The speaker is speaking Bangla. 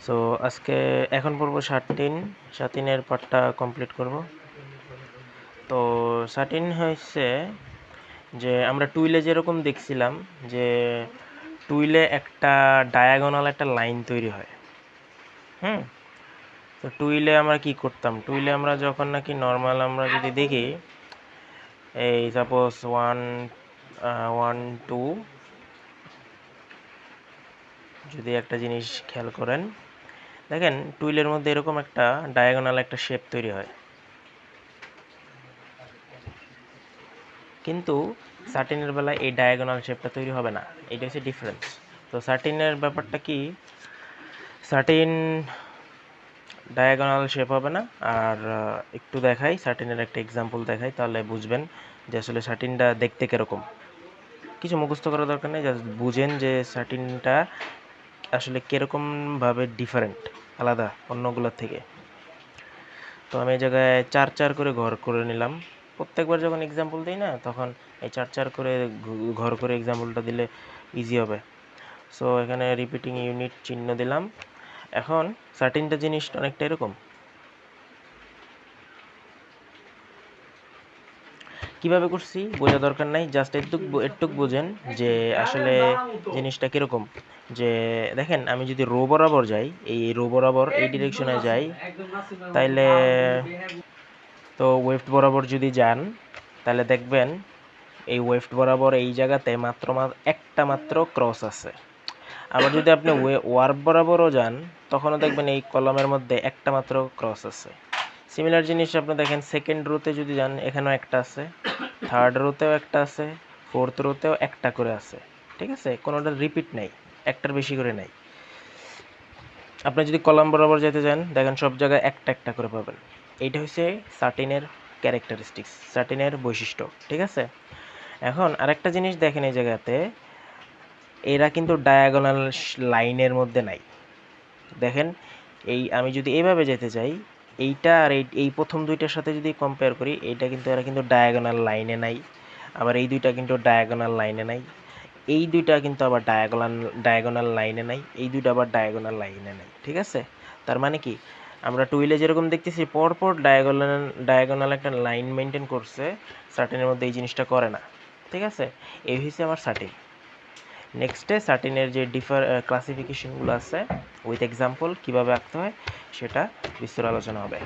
সো আজকে এখন পড়বো সাটিনের পার্টটা কমপ্লিট করব। তো সাটিন হচ্ছে যে আমরা টুইলে যেরকম দেখছিলাম যে টুইলে একটা ডায়াগোনাল একটা লাইন তৈরি হয়। তো টুইলে আমরা কি করতাম, টুইলে আমরা যখন নাকি নর্মাল আমরা যদি দেখি এই সাপোজ ওয়ান টু, যদি একটা জিনিস খেয়াল করেন দেখেন টুইলের মধ্যে এরকম একটা ডায়াগোনাল একটা শেপ তৈরি হয়, কিন্তু সার্টিনের বেলায় এই ডায়াগোনাল শেপটা তৈরি হবে না। এটা হচ্ছে ডিফারেন্স। তো সার্টিনের ব্যাপারটা কি, সার্টিন ডায়াগোনাল শেপ হবে না। আর একটু দেখাই, সার্টিনের একটা এক্সাম্পল দেখাই, তাহলে বুঝবেন যে আসলে সার্টিনটা দেখতে কীরকম। কিছু মুখস্থ করার দরকার নেই, জাস্ট বুঝেন যে সার্টিনটা আসলে কীরকমভাবে ডিফারেন্ট, আলাদা অন্যগুলোর থেকে। তো আমি এই জায়গায় 4 করে ঘর করে নিলাম। প্রত্যেকবার যখন এক্সাম্পল দিই না, তখন এই 4 করে ঘর করে এক্সাম্পলটা দিলে ইজি হবে। সো এখানে রিপিটিং ইউনিট চিহ্ন দিলাম। এখন সার্টিনটা জিনিসটা অনেকটা এরকম। কিভাবে করছি বোঝা দরকার নাই, জাস্ট একটুক বোঝেন যে আসলে জিনিসটা কীরকম। যে দেখেন আমি যদি রো বরাবর যাই, এই রো বরাবর এই ডিরেকশনে যাই, তাইলে তো ওয়েফট বরাবর যদি যান তাহলে দেখবেন এই ওয়েফট বরাবর এই জায়গাতে একটা মাত্র ক্রস আছে। আবার যদি আপনি ওয়ার্প বরাবরও যান, তখনও দেখবেন এই কলামের মধ্যে একটা মাত্র ক্রস আছে। সিমিলার জিনিস আপনি দেখেন সেকেন্ড রোতে যদি যান, এখানেও একটা আছে, থার্ড রোতেও একটা আছে, ফোর্থ রোতেও একটা করে আছে। ঠিক আছে, কোনোটা রিপিট নেই, একটার বেশি করে নেই। আপনি যদি কলাম বরাবর যেতে যান, দেখেন সব জায়গায় একটা একটা করে পাবেন। এইটা হচ্ছে সার্টিনের ক্যারেক্টারিস্টিক্স, সার্টিনের বৈশিষ্ট্য। ঠিক আছে, এখন আরেকটা জিনিস দেখেন, এই জায়গাতে এরা কিন্তু ডায়াগোনাল লাইনের মধ্যে নাই। দেখেন এই আমি যদি এইভাবে যেতে চাই, এইটা আর এই প্রথম দুইটার সাথে যদি কম্পেয়ার করি, এইটা কিন্তু এরা কিন্তু ডায়াগোনাল লাইনে নাই। আবার এই দুইটা কিন্তু ডায়াগোনাল লাইনে নাই। এই দুইটা কিন্তু আবার ডায়াগোনাল লাইনে নাই। এই দুইটা আবার ডায়াগোনাল লাইনে নাই। ঠিক আছে, তার মানে কি, আমরা টুইলে যেরকম দেখতেছি পরপর ডায়াগোনাল একটা লাইন মেনটেন করছে, সার্টিনের মধ্যে এই জিনিসটা করে না। ঠিক আছে, এই হচ্ছে আমার সার্টিন। নেক্সটে সার্টিনের যে ক্লাসিফিকেশনগুলো আছে উইথ এক্সাম্পল কীভাবে আঁকতে হয় সেটা বিস্তর আলোচনা হবে।